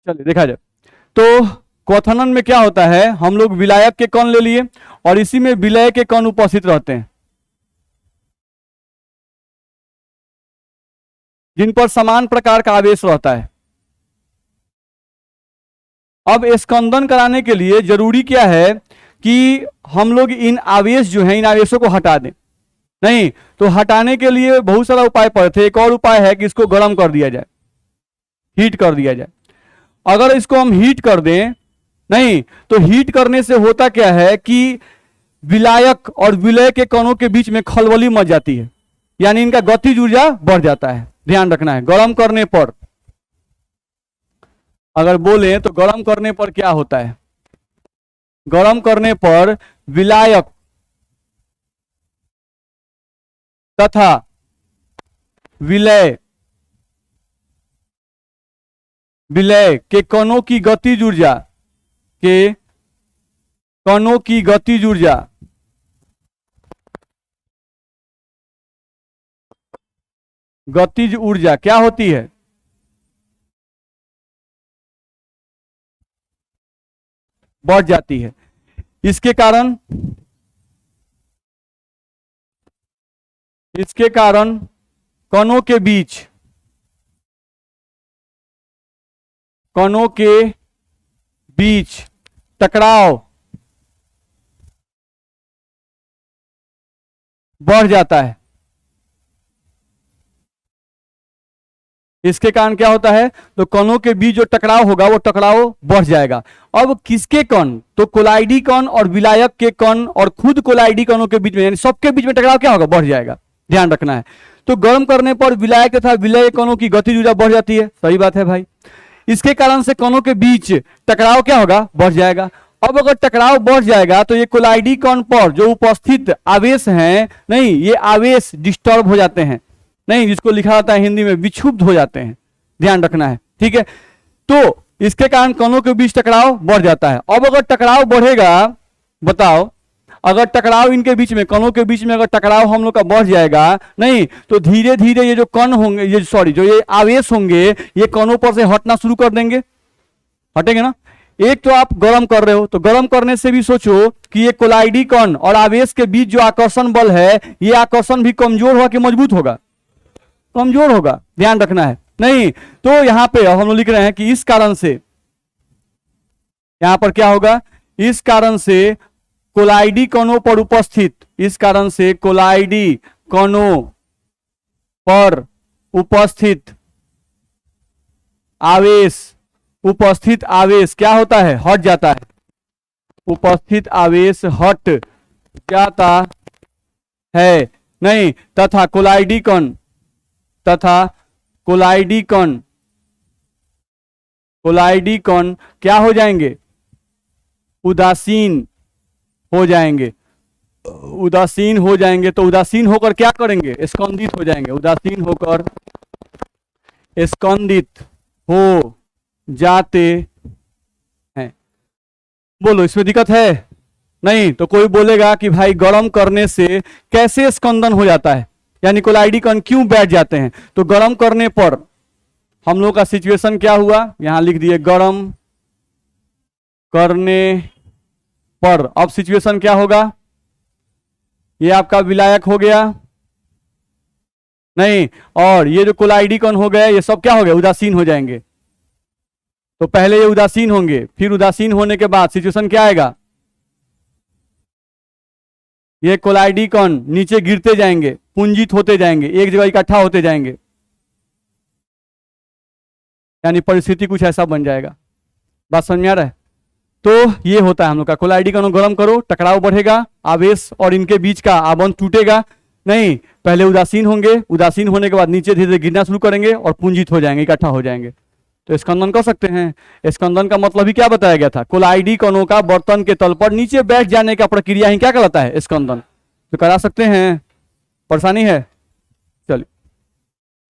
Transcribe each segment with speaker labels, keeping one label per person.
Speaker 1: चलिए देखा जाए तो क्वथनन में क्या होता है, हम लोग विलायक के कण ले लिए और इसी में विलय के कण उपस्थित रहते हैं जिन पर समान प्रकार का आवेश रहता है। अब स्कंदन कराने के लिए जरूरी क्या है कि हम लोग इन आवेश जो है इन आवेशों को हटा दें। नहीं तो हटाने के लिए बहुत सारा उपाय पड़ते। एक और उपाय है कि इसको गर्म कर दिया जाए, हीट कर दिया जाए। अगर इसको हम हीट कर दें, नहीं तो हीट करने से होता क्या है कि विलायक और विलय के कणों के बीच में खलबली मच जाती है, यानी इनका गतिज ऊर्जा बढ़ जाता है। ध्यान रखना है। गर्म करने पर अगर बोले तो गर्म करने पर क्या होता है, गर्म करने पर विलायक तथा विलय के कणों की गतिज ऊर्जा गतिज ऊर्जा क्या होती है, बढ़ जाती है। इसके कारण कणों के बीच टकराव बढ़ जाता है। इसके कारण क्या होता है, तो कणों के बीच जो टकराव होगा वो टकराव बढ़ जाएगा। अब किसके कण, तो कोलाइडी कण और विलायक के कण और खुद कोलाइडी कणों के बीच में, यानी सबके बीच में टकराव क्या होगा, बढ़ जाएगा। ध्यान रखना है। तो गर्म करने पर विलायक तथा विलय कणों की गतिज ऊर्जा बढ़ जाती है। सही बात है भाई। इसके कारण से कणों के बीच टकराव क्या होगा, बढ़ जाएगा। अब अगर टकराव बढ़ जाएगा तो ये कोलाइडी कण पर जो उपस्थित आवेश हैं, नहीं ये आवेश डिस्टर्ब हो जाते हैं, नहीं जिसको लिखा जाता है हिंदी में विक्षुब्ध हो जाते हैं। ध्यान रखना है, ठीक है। तो इसके कारण कणों के बीच टकराव बढ़ जाता है। अब अगर टकराव बढ़ेगा, बताओ, अगर टकराव इनके बीच में, कणों के बीच में अगर टकराव हम लोग का बढ़ जाएगा, नहीं तो धीरे धीरे ये जो कण होंगे, जो ये आवेश होंगे, ये कणों पर से हटना शुरू कर देंगे। हटेंगे ना। एक तो आप गर्म कर रहे हो, तो गर्म करने से भी सोचो कि ये कोलाइडी कण और आवेश के बीच जो आकर्षण बल है, ये आकर्षण भी कमजोर होगा कि मजबूत होगा, कमजोर होगा। ध्यान रखना है। नहीं तो यहां पे हम लोग लिख रहे हैं कि इस कारण से, यहां पर क्या होगा, इस कारण से कोलाइडी कणों पर उपस्थित, इस कारण से कोलाइडी कणों पर उपस्थित आवेश क्या होता है, हट जाता है। उपस्थित आवेश हट जाता है। नहीं तथा कोलाइडी कण क्या हो जाएंगे, उदासीन हो जाएंगे। उदासीन हो जाएंगे तो उदासीन होकर क्या करेंगे, स्कंदित हो जाएंगे। उदासीन होकर स्कंदित हो जाते हैं। बोलो इसमें दिक्कत है? नहीं तो कोई बोलेगा कि भाई गर्म करने से कैसे स्कंदन हो जाता है, यानी कोलाइडी कण क्यों बैठ जाते हैं। तो गर्म करने पर हम लोग का सिचुएशन क्या हुआ, यहां लिख दिए गर्म करने पर। अब सिचुएशन क्या होगा, ये आपका विलायक हो गया, नहीं और ये जो कोलाइडी कण हो गए, ये सब क्या हो गया, उदासीन हो जाएंगे। तो पहले ये उदासीन होंगे, फिर उदासीन होने के बाद सिचुएशन क्या आएगा, ये कोलाइडी कण नीचे गिरते जाएंगे, पुंजित होते जाएंगे, एक जगह इकट्ठा होते जाएंगे, यानी परिस्थिति कुछ ऐसा बन जाएगा। बात समझ में आ रहा है? तो ये होता है हम लोग का, कोलाइडी कणों गर्म करो, टकराव बढ़ेगा, आवेश और इनके बीच का आबंध टूटेगा। नहीं पहले उदासीन होंगे, उदासीन होने के बाद नीचे धीरे धीरे गिरना शुरू करेंगे और पुंजित हो जाएंगे, इकट्ठा हो जाएंगे। तो स्कंदन कर सकते हैं। स्कंदन का मतलब ही क्या बताया गया था, कोलाइडी कणों का बर्तन के तल पर नीचे बैठ जाने का प्रक्रिया ही क्या कहलाता है, स्कंदन। तो करा सकते हैं, परेशानी है? चलिए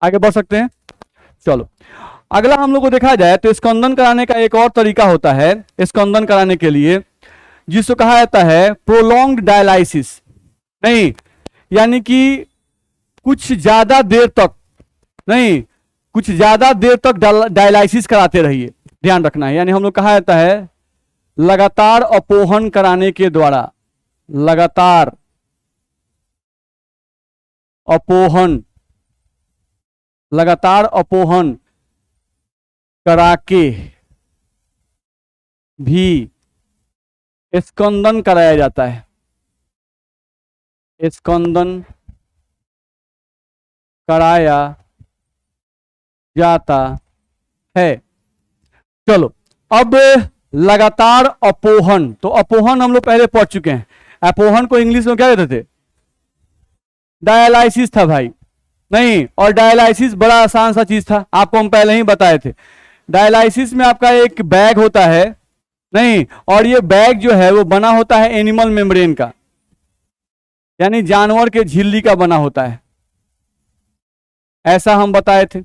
Speaker 1: आगे बढ़ सकते हैं। चलो अगला हम लोग को देखा जाए तो स्कंदन कराने का एक और तरीका होता है, स्कंदन कराने के लिए, जिसको कहा जाता है प्रोलॉन्ग्ड डायलाइसिस। नहीं यानी कि कुछ ज्यादा देर तक डायलाइसिस कराते रहिए। ध्यान रखना है। यानी हम लोग कहा जाता है लगातार अपोहन कराने के द्वारा, लगातार अपोहन, लगातार अपोहन करा के भी स्कंदन कराया जाता है, स्कंदन कराया जाता है। चलो अब लगातार अपोहन, तो अपोहन हम लोग पहले पढ़ चुके हैं। अपोहन को इंग्लिश में क्या कहते थे? डायलाइसिस था भाई, नहीं, और डायलाइसिस बड़ा आसान सा चीज था, आपको हम पहले ही बताए थे। डायलाइसिस में आपका एक बैग होता है, नहीं, और ये बैग जो है वो बना होता है एनिमल मेम्ब्रेन का, यानी जानवर के झिल्ली का बना होता है, ऐसा हम बताए थे।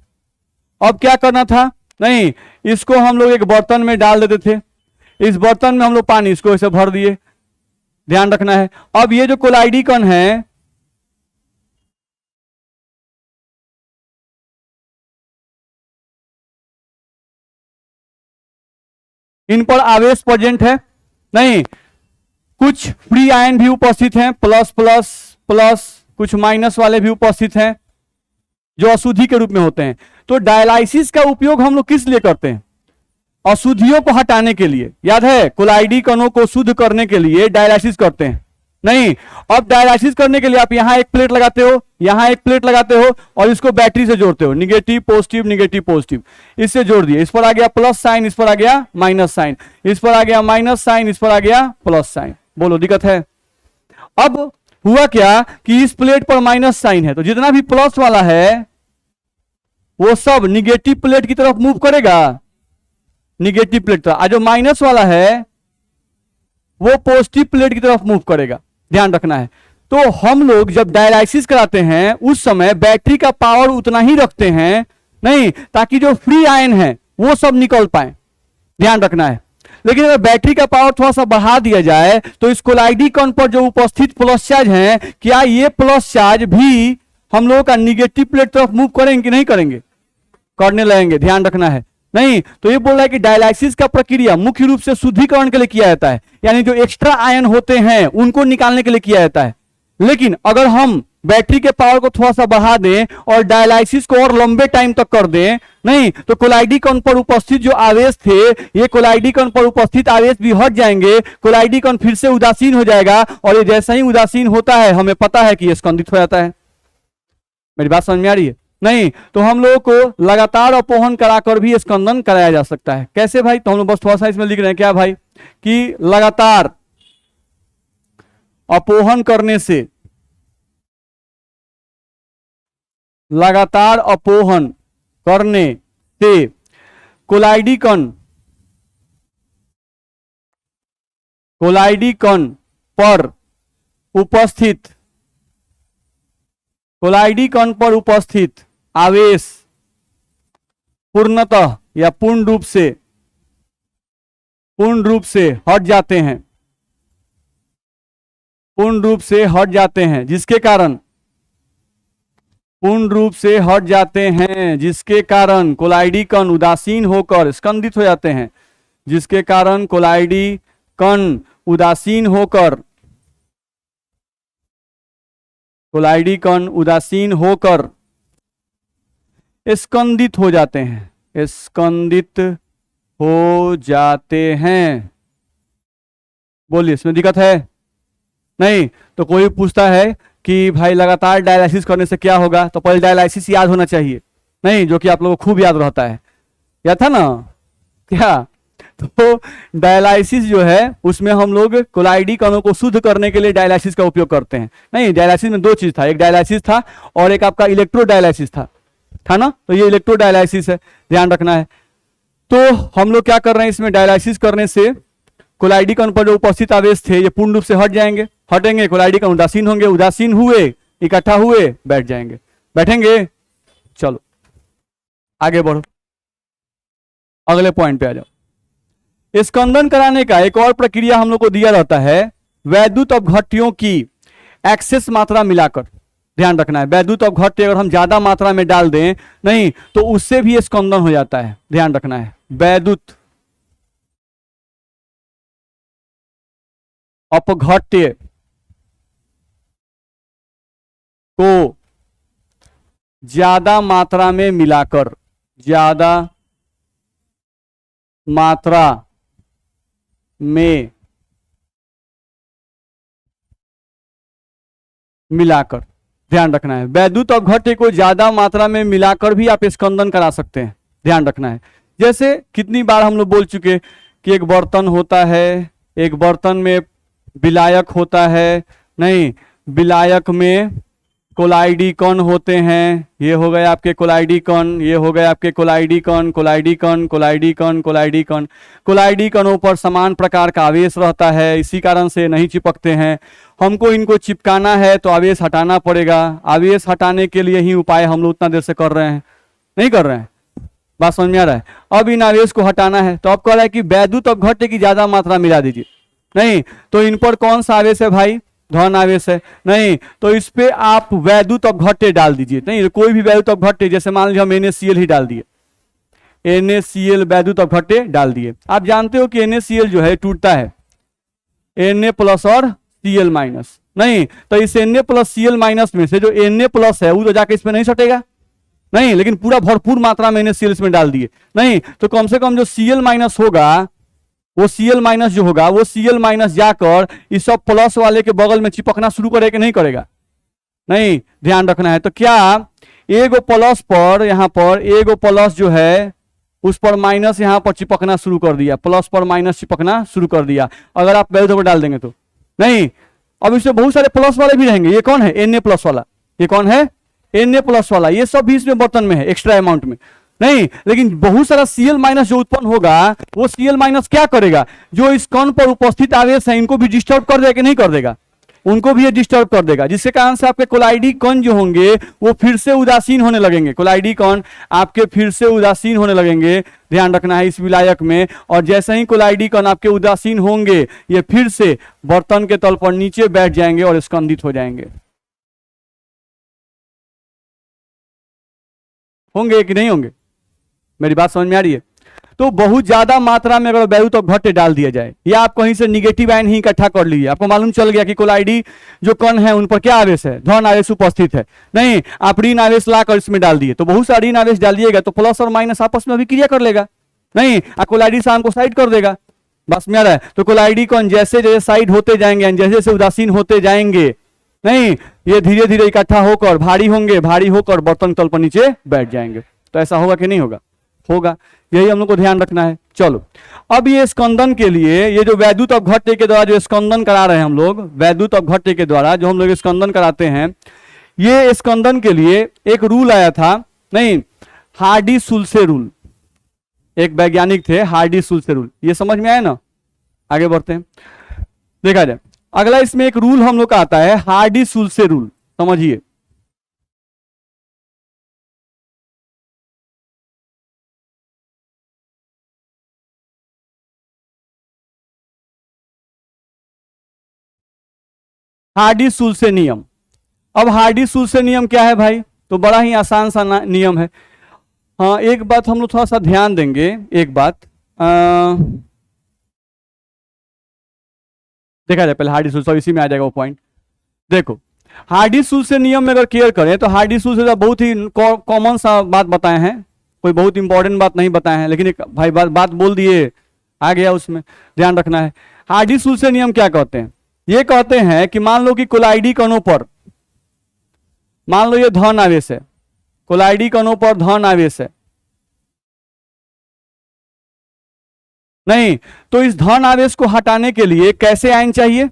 Speaker 1: अब क्या करना था? नहीं, इसको हम लोग एक बर्तन में डाल देते थे, इस बर्तन में हम लोग पानी इसको ऐसे भर दिए, ध्यान रखना है। अब ये जो कोलाइडी कण है, इन पर आवेश प्रेजेंट है, नहीं, कुछ फ्री आयन भी उपस्थित हैं, प्लस प्लस प्लस, कुछ माइनस वाले भी उपस्थित हैं जो अशुद्धि के रूप में होते हैं। तो डायलाइसिस का उपयोग हम लोग किस लिए करते हैं? अशुद्धियों को हटाने के लिए, याद है, कोलाइडी कणों को शुद्ध करने के लिए डायलाइसिस करते हैं। नहीं, अब डायलाइसिस करने के लिए आप यहां एक प्लेट लगाते हो, यहां एक प्लेट लगाते हो, और इसको बैटरी से जोड़ते हो, निगेटिव पॉजिटिव निगेटिव पॉजिटिव, इससे जोड़ दिए, इस पर आ गया प्लस साइन, इस पर आ गया माइनस साइन, इस पर आ गया माइनस साइन, इस पर आ गया प्लस साइन। बोलो दिक्कत है? अब हुआ क्या कि इस प्लेट पर माइनस साइन है, तो जितना भी प्लस वाला है वो सब निगेटिव प्लेट की तरफ मूव करेगा, निगेटिव प्लेट तरफ, और जो माइनस वाला है वो पॉजिटिव प्लेट की तरफ मूव करेगा, ध्यान रखना है। तो हम लोग जब डायलाइसिस कराते हैं उस समय बैटरी का पावर उतना ही रखते हैं, नहीं, ताकि जो फ्री आयन है वो सब निकल पाए, ध्यान रखना है। लेकिन अगर बैटरी का पावर थोड़ा सा बढ़ा दिया जाए तो इस कोलाइडी कण पर जो उपस्थित प्लस चार्ज हैं, क्या ये प्लस चार्ज भी हम लोगों का निगेटिव प्लेट तरफ मूव करेंगे कि नहीं करेंगे? करने लगेंगे, ध्यान रखना है। नहीं, तो ये बोल रहा है कि डायलाइसिस का प्रक्रिया मुख्य रूप से शुद्धिकरण के लिए किया जाता है, यानी जो एक्स्ट्रा आयन होते हैं उनको निकालने के लिए किया जाता है। लेकिन अगर हम बैटरी के पावर को थोड़ा सा बढ़ा दें और डायलाइसिस को और लंबे टाइम तक कर दें, नहीं, तो कोलाइडी कण पर उपस्थित जो आवेश थे, ये कोलाइडी कण पर उपस्थित आवेश भी हट जाएंगे, कोलाइडी कण फिर से उदासीन हो जाएगा, और ये जैसा ही उदासीन होता है हमें पता है कि ये स्कंदित हो जाता है। मेरी बात समझ में आ रही है? नहीं, तो हम लोगों को लगातार अपोहन कराकर भी स्कंदन कराया जा सकता है। कैसे भाई? तो हम लोग बस थोड़ा सा इसमें लिख रहे हैं क्या भाई, कि लगातार अपोहन करने से, लगातार अपोहन करने से कोलाइडी कण पर उपस्थित, कोलाइडी कण पर उपस्थित आवेश पूर्णतः या पूर्ण रूप से हट जाते हैं, पूर्ण रूप से हट जाते हैं, जिसके कारण पूर्ण रूप से हट जाते हैं, जिसके कारण कोलाइडी कण उदासीन होकर स्कंदित हो जाते हैं, जिसके कारण कोलाइडी कण उदासीन होकर, कोलाइडी कण उदासीन होकर स्कंदित हो जाते हैं, स्कंदित हो जाते हैं। बोलिए, इसमें दिक्कत है? नहीं, तो कोई पूछता है कि भाई लगातार डायलाइसिस करने से क्या होगा, तो पहले डायलाइसिस याद होना चाहिए, नहीं, जो कि आप लोगों को खूब याद रहता है, याद था ना क्या? तो डायलाइसिस जो है उसमें हम लोग कोलाइडी कणों को शुद्ध करने के लिए डायलाइसिस का उपयोग करते हैं। नहीं, डायलाइसिस में दो चीज था, एक डायलाइसिस था और एक आपका इलेक्ट्रो डायलाइसिस था ना, तो ये इलेक्ट्रो डायलाइसिस है, ध्यान रखना है। तो हम लोग क्या कर रहे हैं, इसमें डायलाइसिस करने से कोलाइडी कण पर जो उपस्थित आवेश थे ये पूर्ण रूप से हटेंगे, कोलाइडी कण उदासीन होंगे, उदासीन हुए, इकट्ठा हुए, बैठ जाएंगे, बैठेंगे। चलो आगे बढ़ो, अगले पॉइंट पे आ जाओ। स्कंदन कराने का एक और प्रक्रिया हम लोग को दिया रहता है, वैद्युत अपघट्यों की एक्सेस मात्रा मिलाकर, ध्यान रखना है। वैद्युत अपघट्य अगर हम ज्यादा मात्रा में डाल दें, नहीं, तो उससे भी स्कंदन हो जाता है, ध्यान रखना है। वैद्युत अपघट्य को ज्यादा मात्रा में मिलाकर, ज्यादा मात्रा में मिलाकर, ध्यान रखना है, वैद्युत अपघट्य को ज्यादा मात्रा में मिलाकर भी आप स्कंदन करा सकते हैं, ध्यान रखना है। जैसे कितनी बार हम लोग बोल चुके कि एक बर्तन होता है, एक बर्तन में विलायक होता है, नहीं, विलायक में कोलाइडी कण होते हैं, ये हो गए आपके कोलाइडी कण, ये हो गए आपके कोलाइडी कण, कोलाइडी कण, कोलाइडी कण, कोलाइडी कण। कोलाइडी कणों पर समान प्रकार का आवेश रहता है, इसी कारण से नहीं चिपकते हैं। हमको इनको चिपकाना है तो आवेश हटाना पड़ेगा, आवेश हटाने के लिए ही उपाय हम लोग उतना देर से कर रहे हैं, नहीं कर रहे हैं, बात समझ में आ रहा है। अब इन आवेश को हटाना है तो अब कह रहा है कि वैद्युत अपघट्य की ज्यादा मात्रा मिला दीजिए, नहीं तो इन पर कौन सा आवेश है भाई, धन आवेश है, नहीं तो इस पे आप वैद्युत अपघट्य डाल दीजिए, नहीं कोई भी वैद्युत अपघट्य, जैसे मान लीजिए हम NaCl ही डाल दिए, NaCl वैद्युत अपघट्य डाल दिए। आप जानते हो कि NaCl जो है टूटता है Na प्लस और Cl माइनस, नहीं तो इस Na प्लस Cl माइनस में से जो Na प्लस है वो तो जाके इसमें नहीं सटेगा, नहीं, लेकिन पूरा भरपूर मात्रा में NaCl इसमें डाल दिए, नहीं तो कम से कम जो Cl माइनस होगा, वो Cl माइनस जो होगा वो Cl माइनस जाकर इस सब प्लस वाले के बगल में चिपकना शुरू करेगा कि नहीं करेगा, नहीं, ध्यान रखना है। तो क्या एगो प्लस पर, यहाँ पर एगो प्लस जो है उस पर माइनस यहाँ पर चिपकना शुरू कर दिया, प्लस पर माइनस चिपकना शुरू कर दिया, अगर आप वैल्यू पर डाल देंगे तो, नहीं, अब इसमें बहुत सारे प्लस वाले भी रहेंगे। ये कौन है, Na प्लस वाला, ये कौन है, Na प्लस वाला, ये सब भी इसमें बर्तन में है एक्स्ट्रा अमाउंट में, नहीं, लेकिन बहुत सारा Cl माइनस जो उत्पन्न होगा वो Cl माइनस क्या करेगा, जो इस कण पर उपस्थित आवेश है इनको भी डिस्टर्ब कर देगा कि नहीं कर देगा, उनको भी ये डिस्टर्ब कर देगा, जिसके कारण से आपके कोलाइडी कण जो होंगे वो फिर से उदासीन होने लगेंगे, कोलाइडी कण आपके फिर से उदासीन होने लगेंगे, ध्यान रखना है इस विलायक में। और जैसे ही कोलाइडी कण आपके उदासीन होंगे ये फिर से बर्तन के तल पर नीचे बैठ जाएंगे और स्कंदित हो जाएंगे, होंगे कि नहीं होंगे, मेरी बात समझ में आ रही है। तो बहुत ज्यादा मात्रा में अगर वैद्युत अपघट्य डाल दिया जाए या आप कहीं से निगेटिव आयन ही इकट्ठा कर लीजिए, आपको मालूम चल गया कि कोलाइडी जो कण है उन पर क्या आवेश है, धन आवेश उपस्थित है, नहीं, आप ऋण आवेश लाकर इसमें डाल दिए, तो बहुत सारा ऋण आवेश डालिएगा तो प्लस और माइनस आपस में अभिक्रिया कर लेगा, नहीं, कोलाइडी शाम को साइड कर देगा, बस में आ रहा है। तो कोलाइडी कण जैसे जैसे साइड होते जाएंगे, जैसे जैसे उदासीन होते जाएंगे, नहीं, ये धीरे धीरे इकट्ठा होकर भारी होंगे, भारी होकर बर्तन तल पर नीचे बैठ जाएंगे। तो ऐसा होगा कि नहीं होगा, होगा, यही हम लोग को ध्यान रखना है। चलो अब ये स्कंदन के लिए, ये जो वैद्युत अपघट्य के द्वारा जो स्कंदन करा रहे हैं हम लोग, वैद्युत अपघट्य के द्वारा जो हम लोग स्कंदन कराते हैं, ये स्कंदन के लिए एक रूल आया था, नहीं, हार्डी-सुल्से रूल, एक वैज्ञानिक थे हार्डी-सुल्से रूल, ये समझ में आया ना, आगे बढ़ते हैं, देखा जाए। अगला इसमें एक रूल हम लोग का आता है हार्डी-सुल्से रूल, समझिए। हार्डी-सुल्से नियम, अब हार्डी-सुल्से नियम क्या है भाई, तो बड़ा ही आसान सा नियम है। हाँ, एक बात हम लोग थोड़ा सा ध्यान देंगे, एक बात देखा जाए पहले हार्डी-सुल्से, इसी में आ जाएगा वो पॉइंट। देखो हार्डी-सुल्से नियम में अगर केयर करें तो हार्डी-सुल्से बहुत ही कॉमन सा बात बताए हैं, कोई बहुत इंपॉर्टेंट बात नहीं बताए हैं, लेकिन एक भाई बात बोल दिए, आ गया उसमें, ध्यान रखना है। हार्डी-सुल्से नियम क्या कहते हैं, ये कहते हैं कि मान लो कि कोलाइडी कणों पर, मान लो ये धन आवेश है, कोलाइडी कणों पर धन आवेश है, नहीं, तो इस धन आवेश को हटाने के लिए कैसे आयन चाहिए,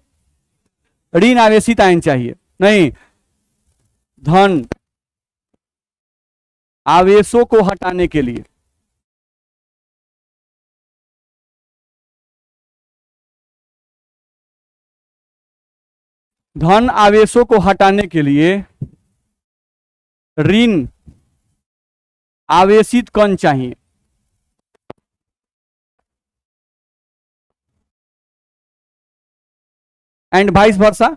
Speaker 1: ऋण आवेशित आयन चाहिए, नहीं, धन आवेशों को हटाने के लिए धन आवेशों को हटाने के लिए ऋण आवेशित कण चाहिए, and vice versa.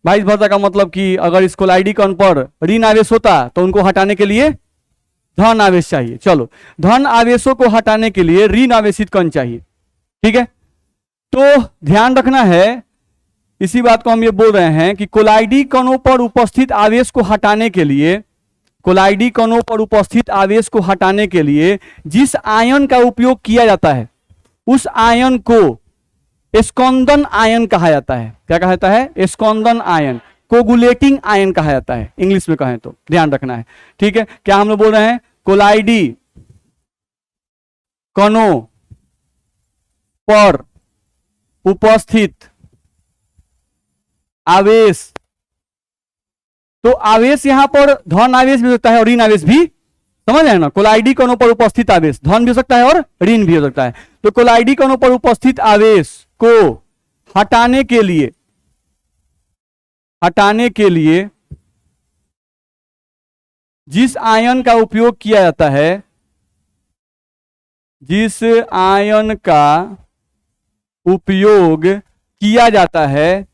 Speaker 1: Vice versa का मतलब कि अगर इस कोलाइडी कण पर ऋण आवेश होता तो उनको हटाने के लिए धन आवेश चाहिए। चलो, धन आवेशों को हटाने के लिए ऋण आवेशित कण चाहिए, ठीक है। तो ध्यान रखना है इसी बात को हम ये बोल रहे हैं कि कोलाइडी कणों पर उपस्थित आवेश को हटाने के लिए, कोलाइडी कणों पर उपस्थित आवेश को हटाने के लिए जिस आयन का उपयोग किया जाता है उस आयन को स्कंदन आयन कहा जाता है। क्या कहा जाता है? स्कंदन आयन, कोगुलेटिंग आयन कहा जाता है, इंग्लिश में कहें तो ध्यान रखना है। ठीक है, क्या हम लोग बोल रहे हैं? कोलाइडी कणों पर उपस्थित आवेश, तो आवेश यहां पर धन आवेश भी हो सकता है और ऋण आवेश भी, समझ रहे ना? कोलाइडी कणों पर उपस्थित आवेश धन भी हो सकता है और ऋण भी हो सकता है। तो कोलाइडी कणों पर उपस्थित आवेश को हटाने के लिए जिस आयन का उपयोग किया जाता है, जिस आयन का उपयोग किया जाता है,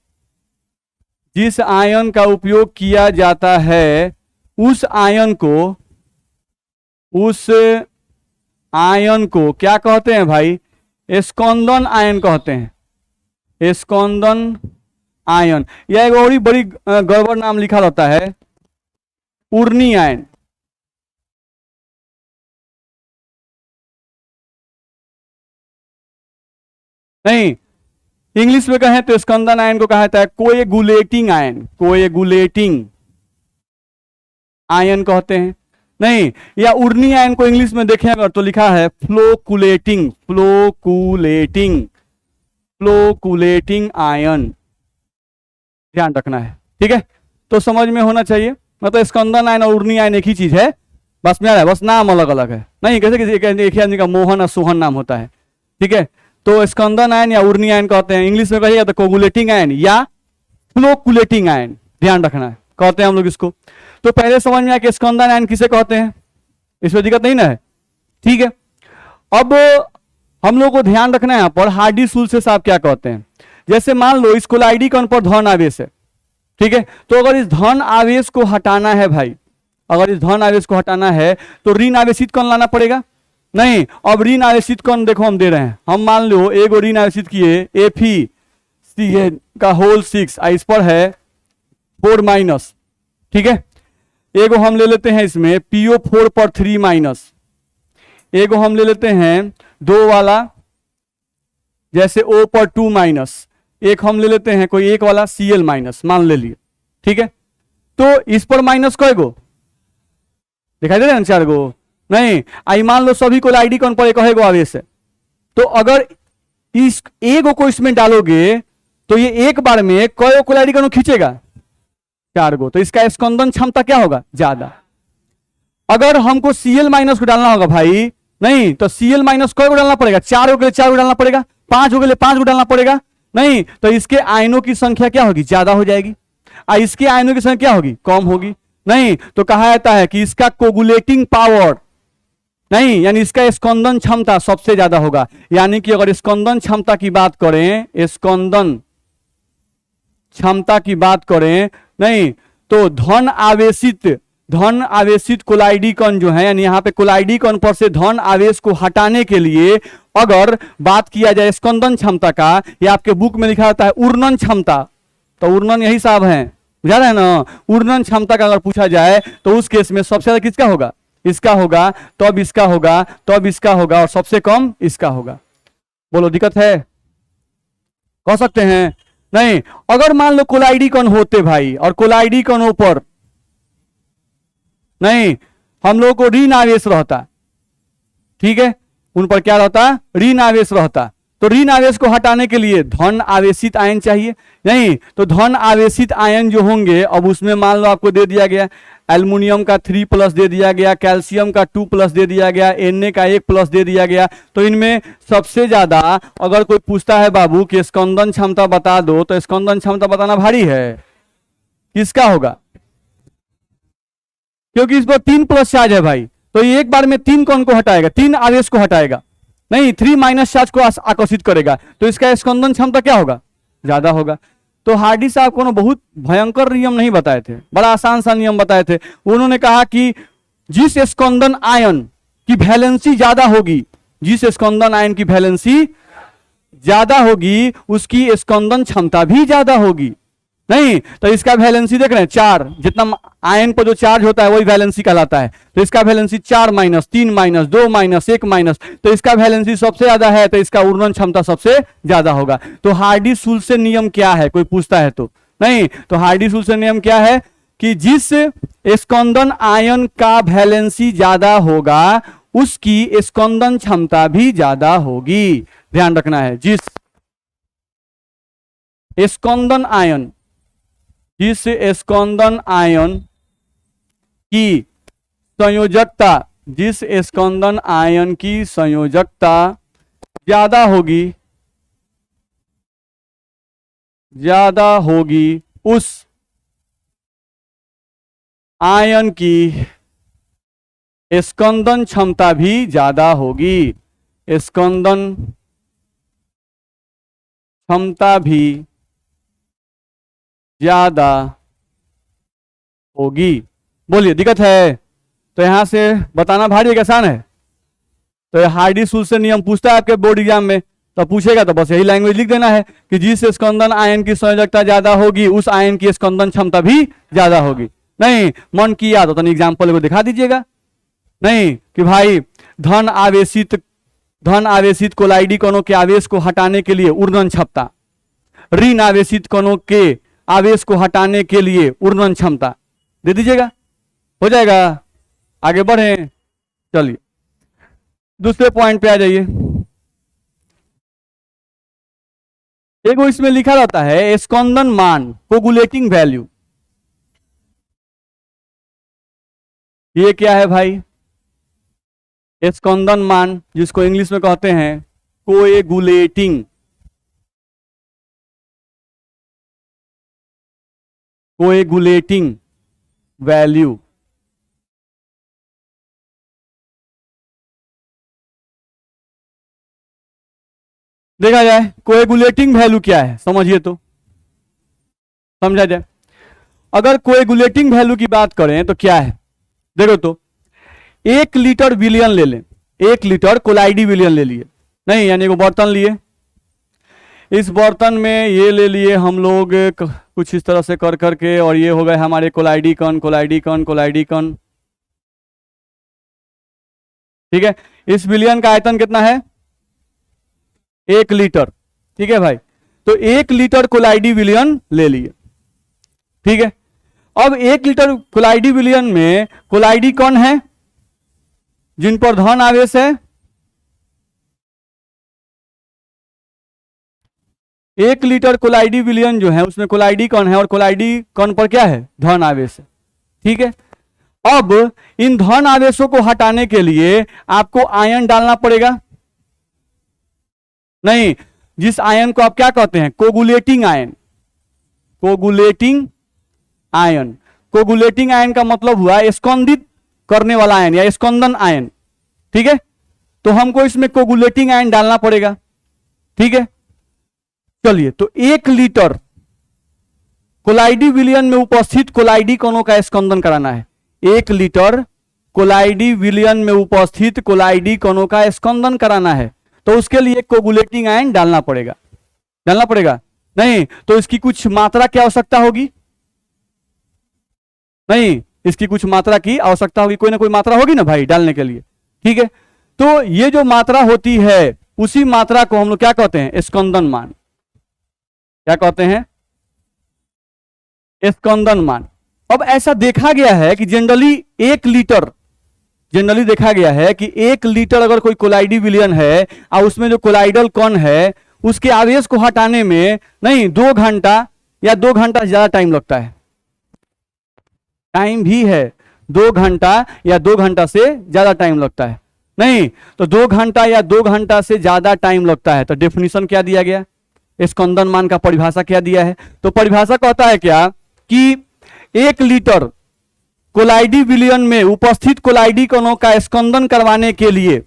Speaker 1: जिस आयन का उपयोग किया जाता है उस आयन को क्या कहते हैं भाई? स्कंदन आयन कहते हैं, स्कंदन आयन। यह एक और ही बड़ी गड़बड़ नाम लिखा रहता है, उर्नी आयन। नहीं, इंग्लिश में कहें तो स्कंदन आयन को कहा जाता है कोएगुलेटिंग आयन, कोएगुलेटिंग आयन कहते हैं। नहीं, या उर्नी आयन को इंग्लिश में देखें अगर तो लिखा है फ्लोकुलेटिंग, फ्लोकुलेटिंग, फ्लोकुलेटिंग आयन, ध्यान रखना है। ठीक है, तो समझ में होना चाहिए। मतलब स्कंदन आयन और उर्नी आयन एक ही चीज है, बस में बस नाम अलग अलग है। नहीं, कैसे किसी एक ही आदमी का मोहन और सोहन नाम होता है। ठीक है, तो स्कंदन आयन या उर्नी आयन कहते हैं, इंग्लिश में कहिएगा तो कोगुलेटिंग आयन या फ्लोकुलेटिंग आयन, ध्यान रखना है, कहते हैं हम लोग इसको। तो पहले समझ में आया कि स्कंदन आयन किसे कहते हैं, इसमें दिक्कत नहीं ना है। ठीक है, अब हम लोग को ध्यान रखना है यहां पर हार्डी सुल्से साहब क्या कहते हैं। जैसे मान लो इस कोलाइडी कण पर धन आवेश है, ठीक है, तो अगर इस धन आवेश को हटाना है भाई, अगर इस धन आवेश को हटाना है तो ऋण आवेशित कण लाना पड़ेगा। नहीं, अब ऋण आवेशित कण देखो हम दे रहे हैं, हम मान लो एक ऋण आवेशित किए Fe का होल 6, इस पर है 4 माइनस। ठीक है, एगो हम ले लेते हैं इसमें PO4 पर 3 माइनस, एगो हम ले लेते हैं 2 वाला जैसे O पर 2 माइनस, एक हम ले लेते हैं कोई एक वाला Cl माइनस, मान ले लिए। ठीक है, तो इस पर माइनस कई गो दिखाई दे रहे हैं? 4 गो। नहीं, आई मान लो सभी कोलाइडी कण पर एक गो आवेश है, तो अगर इस एगो को इसमें डालोगे तो ये एक बार में कई कोलाइडी कण खींचेगा? 4 गो। तो इसका स्कंदन क्षमता क्या होगा? ज्यादा। अगर हमको Cl माइनस को डालना होगा भाई, नहीं तो Cl माइनस कई को डालना पड़ेगा? 4 हो गए 4 को डालना पड़ेगा, 5 हो गए 5 को डालना पड़ेगा। नहीं, तो इसके आयनों की संख्या क्या होगी? ज्यादा हो जाएगी, और इसके आयनों की संख्या क्या होगी? कम होगी। नहीं, तो कहा जाता है कि इसका कोगुलेटिंग पावर, नहीं यानी इसका स्कंदन क्षमता सबसे ज्यादा होगा। यानी कि अगर स्कंदन क्षमता की बात करें, स्कंदन क्षमता की बात करें, नहीं तो धन आवेशित कोलाइडी कण जो है, यानी यहां पे कोलाइडी कण पर से धन आवेश को हटाने के लिए अगर बात किया जाए स्कंदन क्षमता का, ये आपके बुक में लिखा जाता है उर्णन क्षमता, तो उर्णन यही साहब है, बुझा रहे हैं ना? उर्णन क्षमता का अगर पूछा जाए तो उस केस में सबसे ज्यादा किसका होगा? इसका होगा, तब इसका होगा, तब इसका होगा, और सबसे कम इसका होगा। बोलो दिक्कत है? कह सकते हैं? नहीं, अगर मान लो कोलाइडी कण होते भाई और कोलाइडी कणों पर नहीं हम लोग को ऋण आवेश रहता, ठीक है, उन पर क्या रहता? ऋण आवेश रहता, तो ऋण आवेश को हटाने के लिए धन आवेशित आयन चाहिए। नहीं, तो धन आवेशित आयन जो होंगे, अब उसमें मान लो आपको दे दिया गया एल्युमिनियम का 3+ दे दिया गया, कैल्शियम का 2+ दे दिया गया, Na का 1+ दे दिया गया, तो इनमें सबसे ज्यादा अगर कोई पूछता है बाबू कि स्कंदन क्षमता बता दो, तो स्कंदन क्षमता बताना भारी है, किसका होगा? क्योंकि इस पर 3+ चार्ज है भाई, तो ये एक बार में 3 कण को हटाएगा, 3 आवेश को हटाएगा, नहीं 3- चार्ज को आकर्षित करेगा, तो इसका स्कंदन क्षमता क्या होगा? ज्यादा होगा। तो हार्डी साहब को बहुत भयंकर नियम नहीं बताए थे, बड़ा आसान सा नियम बताए थे। उन्होंने कहा कि जिस स्कंदन आयन की वैलेंसी ज्यादा होगी, जिस स्कंदन आयन की वैलेंसी ज्यादा होगी उसकी स्कंदन क्षमता भी ज्यादा होगी। नहीं तो इसका वैलेंसी देख रहे हैं 4, जितना आयन पर जो चार्ज होता है वही वैलेंसी कहलाता है। तो इसका valency 4 minus 3 minus 2 minus 1 minus, तो इसका वैलेंसी सबसे ज्यादा है, तो इसका उर्वरन क्षमता सबसे ज्यादा होगा। तो हार्डी-सुल्ज से नियम क्या है, कोई पूछता है तो? नहीं, तो हार्डी-सुल्ज से नियम क्या है कि जिस स्कंदन आयन का वैलेंसी ज्यादा होगा उसकी स्कंदन क्षमता भी ज्यादा होगी। ध्यान रखना है, जिस स्कंदन आयन की संयोजकता, जिस स्कंदन आयन की संयोजकता ज्यादा होगी उस आयन की स्कंदन क्षमता भी ज्यादा होगी। स्कंदन क्षमता भी ज्यादा होगी। बोलिए दिक्कत है? तो यहां से बताना भारी है, आसान है? तो हार्डी-सुल्ज से नियम पूछता है आपके बोर्ड एग्जाम में, तो पूछेगा तो बस यही लैंग्वेज लिख देना है कि जिस स्कंदन आयन की संयोजकता ज्यादा होगी उस आयन की स्कंदन क्षमता भी ज्यादा होगी। नहीं मन किया तो एग्जाम्पल को दिखा दीजिएगा। नहीं कि भाई धन आवेशित कोलाइडी कणों के आवेश को हटाने के लिए उर्वरन क्षमता, ऋण आवेशित कणों के आवेश को हटाने के लिए उर्वरन क्षमता दे दीजिएगा, हो जाएगा। आगे बढ़े, चलिए दूसरे पॉइंट पे आ जाइए। एक इसमें लिखा रहता है स्कंदन मान, कोगुलेटिंग वैल्यू। ये क्या है भाई? स्कंदन मान, जिसको इंग्लिश में कहते हैं कोएगुलेटिंग वैल्यू। देखा जाए कोएगुलेटिंग वैल्यू क्या है, समझिए तो समझा जाए। अगर कोएगुलेटिंग वैल्यू की बात करें तो क्या है, देखो तो 1 लीटर विलियन ले लें, 1 लीटर कोलाइडी विलियन ले लिए, नहीं यानी वो बर्तन लिए, इस बर्तन में ये ले लिए हम लोग कुछ इस तरह से कर करके, और ये हो गए हमारे कोलाइडी कण। ठीक है, इस विलियन का आयतन कितना है? 1 लीटर। ठीक है भाई, तो 1 लीटर कोलाइडी विलियन ले लिए। ठीक है, अब 1 लीटर कोलाइडी विलियन में कोलाइडी कौन है जिन पर धन आवेश है? 1 लीटर कोलाइडी विलियन जो है उसमें कोलाइडी कौन है, और कोलाइडी कौन पर क्या है? धन आवेश है। ठीक है, अब इन धन आवेशों को हटाने के लिए आपको आयन डालना पड़ेगा। नहीं, जिस आयन को आप क्या कहते हैं? Coagulating ion. कोगुलेटिंग आयन का मतलब हुआ स्कंदित करने वाला आयन या स्कंदन आयन। ठीक है, तो हमको इसमें कोगुलेटिंग आयन डालना पड़ेगा। ठीक है, चलिए तो 1 लीटर कोलाइडी विलियन में उपस्थित कोलाइडी कणों का स्कंदन कराना है। 1 लीटर कोलाइडी विलियन में उपस्थित कोलाइडी कणों का स्कंदन कराना है, तो उसके लिए कोगुलेटिंग आयन डालना पड़ेगा। नहीं तो इसकी कुछ मात्रा की आवश्यकता होगी, नहीं इसकी कुछ मात्रा की आवश्यकता होगी, कोई ना कोई मात्रा होगी ना भाई डालने के लिए। ठीक है, तो ये जो मात्रा होती है उसी मात्रा को हम लोग क्या कहते हैं? स्कंदन मान। क्या कहते हैं? स्कंदन मान। अब ऐसा देखा गया है कि जनरली देखा गया है कि 1 लीटर अगर कोई कोलाइडी विलियन है और उसमें जो कोलाइडल कण है उसके आवेश को हटाने में नहीं 2 घंटा या 2 घंटा से ज्यादा टाइम लगता है। टाइम भी है 2 घंटा या 2 घंटा से ज्यादा टाइम लगता है। नहीं तो 2 घंटा या 2 घंटा से ज्यादा टाइम लगता है, तो डेफिनेशन क्या दिया गया? स्कंदन मान का परिभाषा क्या दिया है? तो परिभाषा कहता है क्या कि 1 लीटर कोलाइडी विलियन में उपस्थित कोलाइडी कणों का स्कंदन करवाने के लिए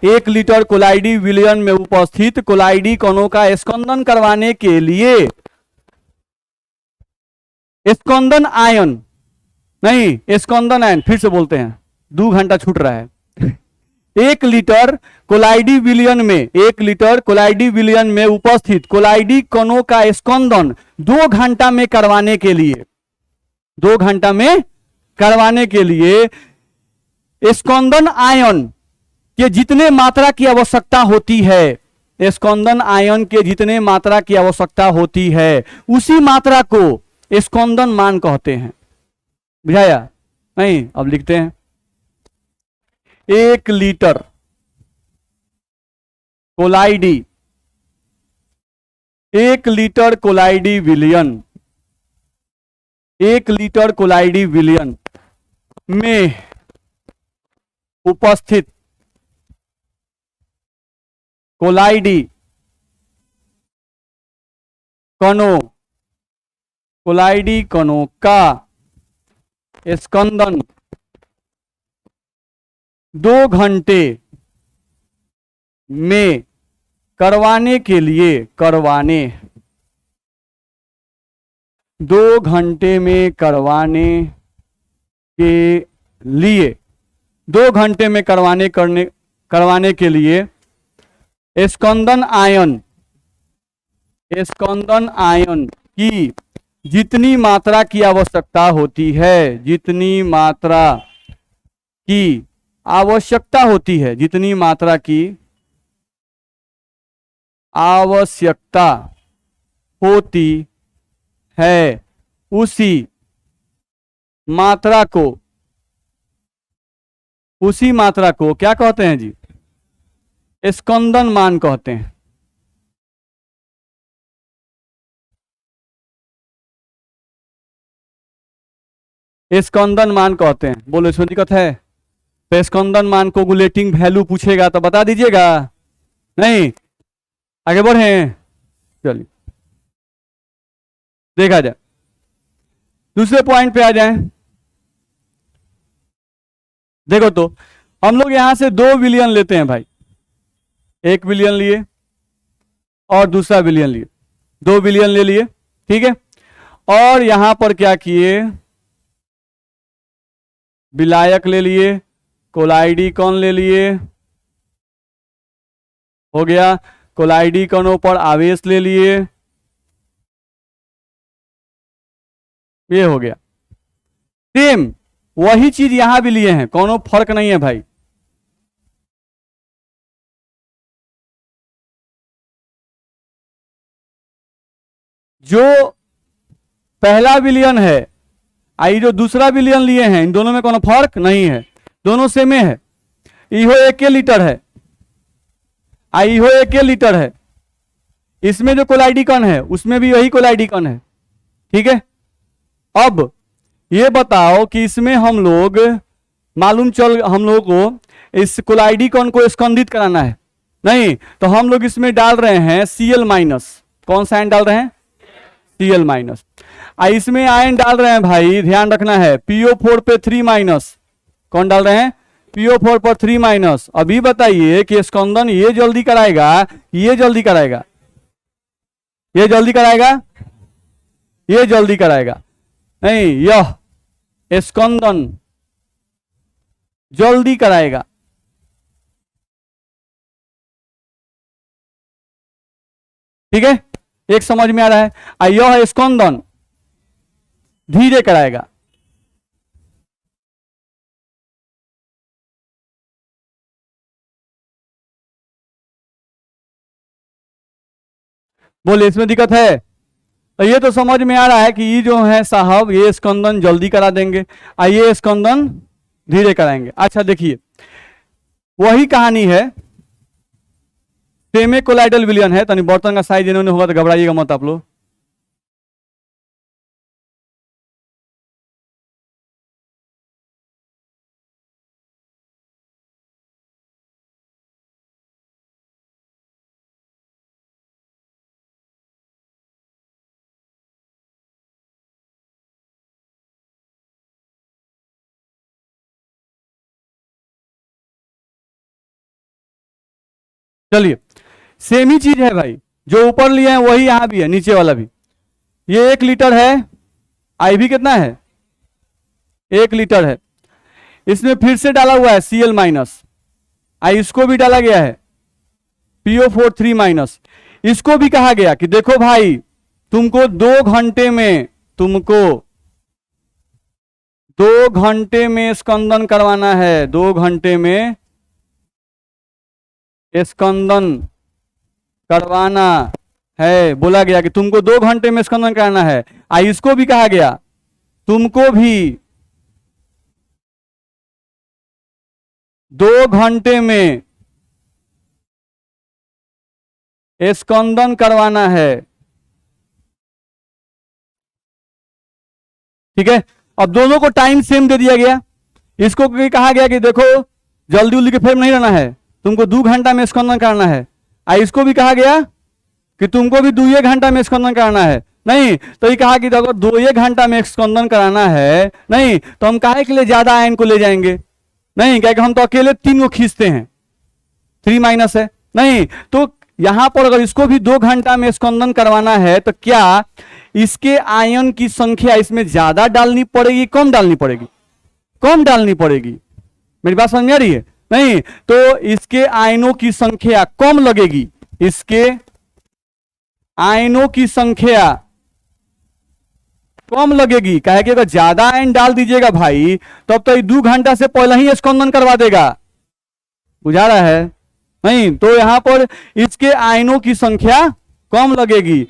Speaker 1: 1 लीटर कोलाइडी विलियन में उपस्थित कोलाइडी कणों का स्कंदन करवाने के लिए स्कंदन आयन, फिर से बोलते हैं 2 घंटा छूट रहा है 1 लीटर कोलाइडी विलयन में 1 लीटर कोलाइडी विलयन में उपस्थित कोलाइडी कणों का स्कंदन 2 घंटा में करवाने के लिए 2 घंटा में करवाने के लिए स्कंदन आयन के जितने मात्रा की आवश्यकता होती है, स्कंदन आयन के जितने मात्रा की आवश्यकता होती है उसी मात्रा को स्कंदन मान कहते हैं। बुझाया नहीं? अब लिखते हैं 1 लीटर कोलाइडी 1 लीटर कोलाइडी विलयन 1 लीटर कोलाइडी विलयन में उपस्थित कोलाइडी कणों का स्कंदन 2 घंटे में करवाने के लिए 2 घंटे में करवाने के लिए 2 घंटे में करवाने के लिए स्कंदन आयन की जितनी मात्रा की आवश्यकता होती है जितनी मात्रा की आवश्यकता होती है उसी मात्रा को क्या कहते हैं जी? स्कंदन मान कहते हैं। स्कंदन मान कहते हैं। बोलो इसमें दिक्कत है? तो स्कंदन मान कोगुलेटिंग वैल्यू पूछेगा तो बता दीजिएगा। नहीं? आगे बढ़े, चलिए देखा जाए, दूसरे पॉइंट पे आ जाए। देखो तो हम लोग यहां से 2 विलयन लेते हैं भाई, 1 विलयन लिए और दूसरा विलयन लिए, 2 विलयन ले लिए, ठीक है। और यहां पर क्या किए, विलायक ले लिए, कोलाइडी कण ले लिए, हो गया। कोलाइडी कणों पर आवेश ले लिए, ये हो गया। सेम वही चीज यहां भी लिए हैं, कोनो फर्क नहीं है भाई। जो पहला विलयन है आई जो दूसरा विलयन लिए हैं, इन दोनों में कोनो फर्क नहीं है, दोनों सेमे है। इहो 1 लीटर है, इहो 1 लीटर है। इसमें जो कोलाइडी कण है उसमें भी यही कोलाइडी कण है, ठीक है। अब ये बताओ कि इसमें हम लोग हम लोग को इस कोलाइडी कण को स्कंदित कराना है, नहीं तो हम लोग इसमें डाल रहे हैं Cl-। कौन सा आयन डाल रहे हैं? Cl-। इसमें आयन डाल रहे हैं भाई, ध्यान रखना है, PO4 पे 3-। कौन डाल रहे हैं? PO4 पर 3-। अभी बताइए कि स्कंदन ये जल्दी कराएगा, ये जल्दी कराएगा, ये जल्दी कराएगा, ये जल्दी कराएगा? नहीं, यह स्कंदन जल्दी कराएगा। ठीक है, एक समझ में आ रहा है। यह स्कंदन धीरे कराएगा। बोले इसमें दिक्कत है? तो ये तो समझ में आ रहा है कि ये जो है साहब, ये स्कंदन जल्दी करा देंगे, ये स्कंदन धीरे कराएंगे। अच्छा देखिए, वही कहानी है, सेमे कोलाइडल विलयन है। तनी बर्तन का साइज इन्होंने होगा तो घबराइएगा मत आप लोग। चलिए, सेम ही चीज है भाई, जो ऊपर लिए हैं वही यहां भी है, नीचे वाला भी। ये 1 लीटर है, आई भी कितना है? 1 लीटर है। इसमें फिर से डाला हुआ है Cl-। इसको भी डाला गया है PO4 3 माइनस। इसको भी कहा गया कि देखो भाई तुमको 2 घंटे में स्कंदन करवाना है, 2 घंटे में स्कंदन करवाना है, बोला गया कि तुमको 2 घंटे में स्कंदन कराना है। इसको भी कहा गया तुमको भी 2 घंटे में स्कंदन करवाना है। ठीक है, अब दोनों को टाइम सेम दे दिया गया। इसको भी कहा गया कि देखो जल्दी उल्दी के फेर नहीं रहना है, तुमको 2 घंटा में स्कंदन करना है। इसको भी कहा गया कि तुमको भी 2 घंटा में स्कंदन कराना है। नहीं तो ये कहा कि अगर 2 घंटा में स्कंदन कराना है, नहीं तो हम काहे के लिए ज्यादा आयन को ले जाएंगे, नहीं क्या कि हम तो अकेले 3 को खींचते हैं, 3 माइनस है। नहीं तो यहां पर अगर इसको भी 2 घंटा में स्कंदन करवाना है तो क्या इसके आयन की संख्या इसमें ज्यादा डालनी पड़ेगी, कम डालनी पड़ेगी? कम डालनी पड़ेगी। मेरी बात समझ में आ रही है? नहीं तो इसके आयनों की संख्या कम लगेगी, इसके आयनों की संख्या कम लगेगी। कहे कि अगर ज्यादा आयन डाल दीजिएगा भाई तब तो 2 घंटा से पहले ही स्कंदन करवा देगा, बुझा रहा है? नहीं तो यहां पर इसके आयनों की संख्या कम लगेगी।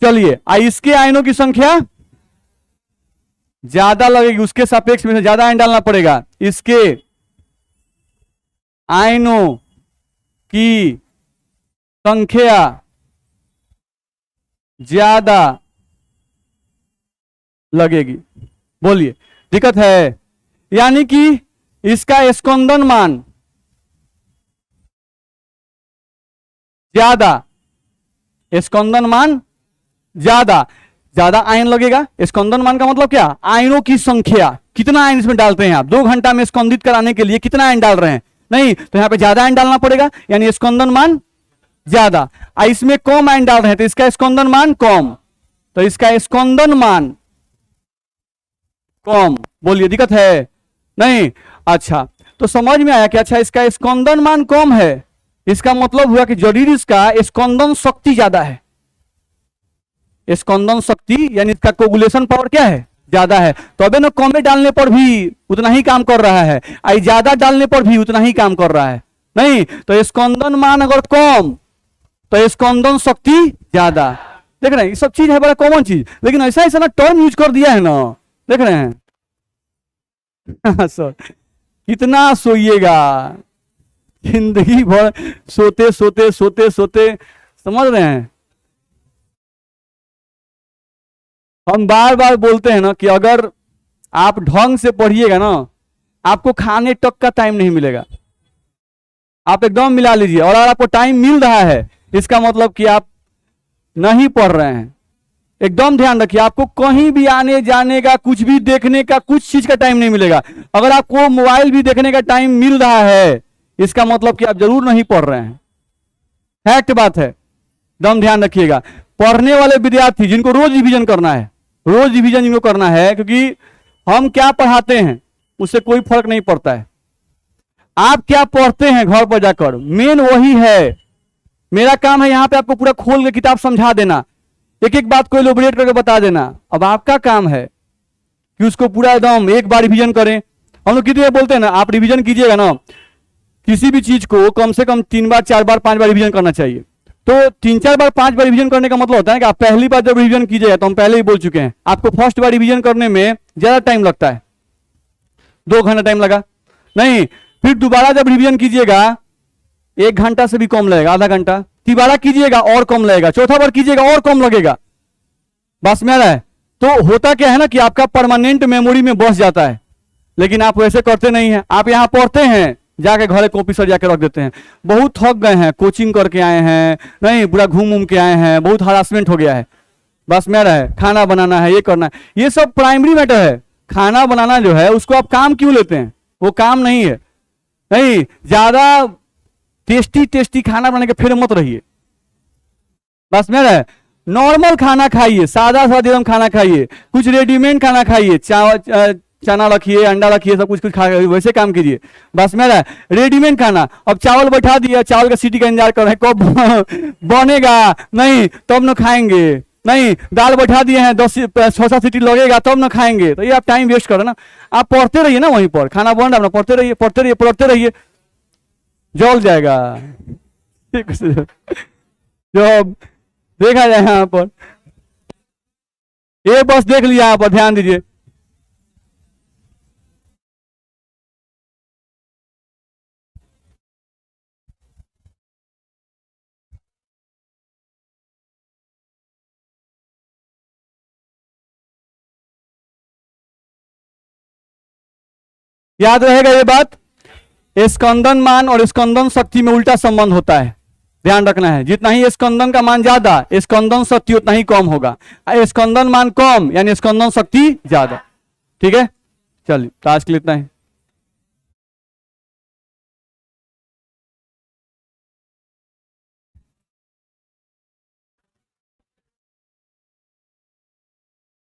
Speaker 1: चलिए इसके आयनों की संख्या ज्यादा लगेगी, उसके सापेक्ष में ज्यादा आयन डालना पड़ेगा। इसके आयनों की संख्या ज्यादा लगेगी। बोलिए दिक्कत है? यानी कि इसका स्कंदन मान ज्यादा, स्कंदन मान ज्यादा, ज्यादा आयन लगेगा। स्कंदन मान का मतलब क्या? आयनों की संख्या, कितना आयन इसमें डालते हैं आप 2 घंटा में स्कंदित कराने के लिए, कितना आयन डाल रहे हैं? नहीं तो यहां पे ज्यादा आयन डालना पड़ेगा, यानी स्कंदन मान ज्यादा। इसमें कम आयन डाल रहे हैं तो इसका स्कंदन मान कम, तो इसका स्कंदन मान कम। बोलिए दिक्कत है? नहीं। अच्छा तो समझ में आया कि अच्छा इसका स्कंदन मान कम है, इसका मतलब हुआ कि जरूर इसका स्कंदन शक्ति ज्यादा है। स्कंदन शक्ति यानी इसका कोगुलेशन पावर क्या है? ज्यादा है। तो अबे ना कम डालने पर भी उतना ही काम कर रहा है, ज्यादा डालने पर भी उतना ही काम कर रहा है। नहीं तो स्कंदन मान अगर कम तो स्कंदन शक्ति ज्यादा। देख रहे हैं ये सब चीज है बड़ा कॉमन चीज, लेकिन ऐसा ऐसा ना टर्म यूज कर दिया है ना, देख रहे हैं? सर कितना सोइएगा, जिंदगी भर सोते सोते सोते सोते, समझ रहे हैं? हम बार बार बोलते हैं ना कि अगर आप ढंग से पढ़िएगा ना आपको खाने तक का टाइम नहीं मिलेगा। आप एकदम मिला लीजिए, और अगर आपको टाइम मिल रहा है इसका मतलब कि आप नहीं पढ़ रहे हैं। एकदम ध्यान रखिए, आपको कहीं भी आने जाने का, कुछ भी देखने का, कुछ चीज का टाइम नहीं मिलेगा। अगर आपको मोबाइल भी देखने का टाइम मिल रहा है इसका मतलब कि आप जरूर नहीं पढ़ रहे हैं। फैक्ट बात है, एकदम ध्यान रखिएगा। पढ़ने वाले विद्यार्थी जिनको रोज रिवीजन करना है, रोज रिवीजन जिनको करना है, क्योंकि हम क्या पढ़ाते हैं उससे कोई फर्क नहीं पड़ता है। आप क्या पढ़ते हैं घर पर जाकर, मेन वही है। मेरा काम है यहाँ पे आपको पूरा खोल के किताब समझा देना, एक एक बात को एलोबरेट करके बता देना। अब आपका काम है कि उसको पूरा एकदम एक बार रिवीजन करें। हम लोग कितनी बार बोलते हैं ना, आप रिवीजन कीजिएगा ना, किसी भी चीज को कम से कम 3 बार 4 बार 5 बार रिवीजन करना चाहिए। तो 3-4 बार 5 बार रिवीजन करने का मतलब होता है कि आप पहली बार जब रिवीजन कीजिएगा, तो हम पहले ही बोल चुके हैं आपको फर्स्ट बार रिवीजन करने में ज्यादा टाइम लगता है, 2 घंटा टाइम लगा। नहीं फिर दोबारा जब रिवीजन कीजिएगा 1 घंटा से भी कम लगेगा, आधा घंटा। तिबारा कीजिएगा और कम लगेगा, चौथा बार कीजिएगा और कम लगेगा। बस में रहा है। तो होता क्या है ना कि आपका परमानेंट मेमोरी में बस जाता है, लेकिन आप वैसे करते नहीं हैं। आप यहां पढ़ते हैं, जाके घरे कॉपी सर जाके रख देते हैं। बहुत थक गए हैं, कोचिंग करके आए हैं, नहीं पूरा घूम घूम के आए हैं, बहुत हरासमेंट हो गया है, बस में रहा है। खाना बनाना है, ये करना है, ये सब प्राइमरी मैटर है। खाना बनाना जो है उसको आप काम क्यों लेते हैं? वो काम नहीं है। नहीं ज्यादा टेस्टी टेस्टी खाना बनाने के फिर मत रहिए, बस में रहे। नॉर्मल खाना खाइए, सादा सादा एकदम खाना खाइए, कुछ रेडीमेड खाना खाइए, चना रखिए, अंडा रखिए, सब कुछ कुछ खा वैसे काम कीजिए। बस मेरा रेडीमेड खाना, अब चावल बैठा दिया, चावल का सीटी का इंतजार कर रहे हैं कब बनेगा, नहीं तब न खाएंगे, नहीं दाल बैठा दिए हैं 10-6 सीटी लगेगा तब न खाएंगे, तो ये आप टाइम वेस्ट करो ना। आप पढ़ते रहिए ना, वहीं पर खाना बन रहा है, पढ़ते रहिए पढ़ते रहिए पढ़ते रहिए, जल जाएगा। जब देखा जाए यहाँ पर, ये बस देख लिया, यहाँ पर ध्यान दीजिए। याद रहेगा ये बात, स्कंदन मान और स्कंदन शक्ति में उल्टा संबंध होता है, ध्यान रखना है। जितना ही स्कंदन का मान ज्यादा, स्कंदन शक्ति उतना ही कम होगा। स्कंदन मान कम यानी स्कंदन शक्ति ज्यादा। ठीक है, चलिए तो आज के लिए इतना ही।